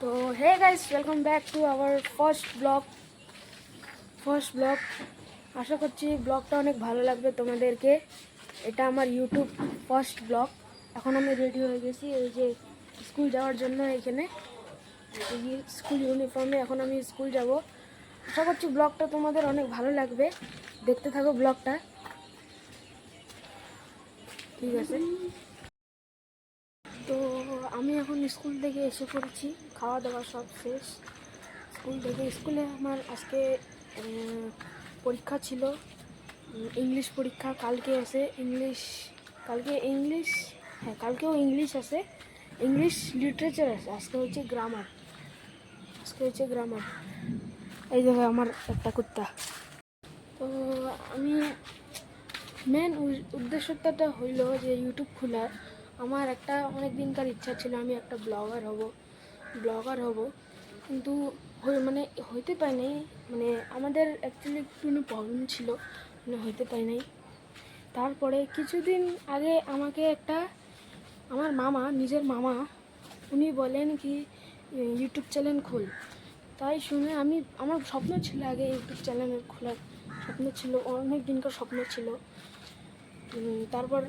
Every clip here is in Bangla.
তো hey guys, welcome back to our first blog. আশা করছি ব্লগটা অনেক ভালো লাগবে তোমাদেরকে। এটা আমার ইউটিউব ফার্স্ট ব্লগ। এখন আমি রেডি হয়ে গেছি এই যে স্কুল যাওয়ার জন্য। এখানে স্কুল ইউনিফর্মে এখন আমি স্কুল যাব। আশা করছি ব্লগটা তোমাদের অনেক ভালো লাগবে, দেখতে থাকো ব্লগটা। ঠিক আছে, তো আমি এখন স্কুল থেকে এসে পড়েছি, খাওয়া দাওয়া সব শেষ। স্কুলে আমার আজকে পরীক্ষা ছিল, ইংলিশ পরীক্ষা। কালকেও ইংলিশ আছে, ইংলিশ লিটারেচার আছে। আজকে হচ্ছে গ্রামার। এই দেখো আমার একটা কুত্তা। তো আমি মেন উদ্দেশ্যটা হইল যে ইউটিউব খোলার। আমার একটা অনেক দিনকার ইচ্ছা ছিল আমি একটা ব্লগার হব, কিন্তু হইতে পাই নাই। আমাদের অ্যাকচুয়ালি একটু প্রবলেম ছিল, হইতে পাই নাই। তারপরে কিছুদিন আগে আমাকে আমার নিজের মামা উনি বলেন কি ইউটিউব চ্যানেল খোল। তাই শুনে আমার স্বপ্ন ছিল, আগে ইউটিউব চ্যানেল খোলার স্বপ্ন ছিল, অনেক দিনকার স্বপ্ন ছিল। তারপর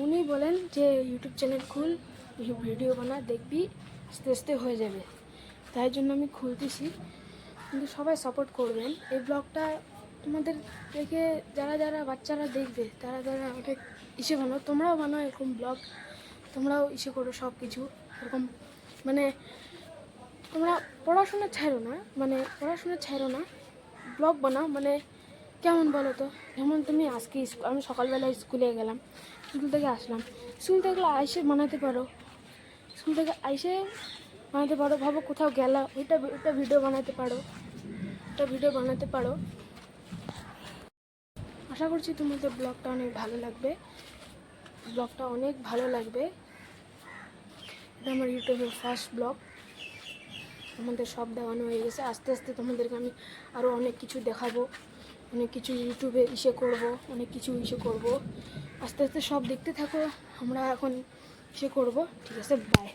উনি বলেন যে ইউটিউব চ্যানেল খুল, ভিডিও বানা, দেখবি আস্তে আস্তে হয়ে যাবে। তাই জন্য আমি খুলতেছি, কিন্তু সবাই সাপোর্ট করবেন। এই ব্লগটা তোমাদের দেখে যারা বাচ্চারা দেখবে তারা অনেক বানো, তোমরাও বানো এরকম ব্লগ, তোমরাও করো সব কিছু এরকম। তোমরা পড়াশোনা ছাড়ো না, ব্লগ বানাও। কেমন বলো তো, যেমন তুমি আজকে আমি সকালবেলা স্কুলে গেলাম, স্কুল থেকে আসলাম, স্কুল থেকে বানাতে পারো। ভাবো কোথাও গেলা, ওইটা ভিডিও বানাতে পারো। আশা করছি তোমাদের ব্লগটা অনেক ভালো লাগবে। এটা আমার ইউটিউবের ফার্স্ট ব্লগ। আমাদের সব দেখানো হয়ে গেছে। আস্তে আস্তে তোমাদেরকে আমি আরও অনেক কিছু দেখাবো, অনেক কিছু ইউটিউবে করব। আস্তে আস্তে সব দেখতে থাকো। আমরা এখন করব। ঠিক আছে, বাই।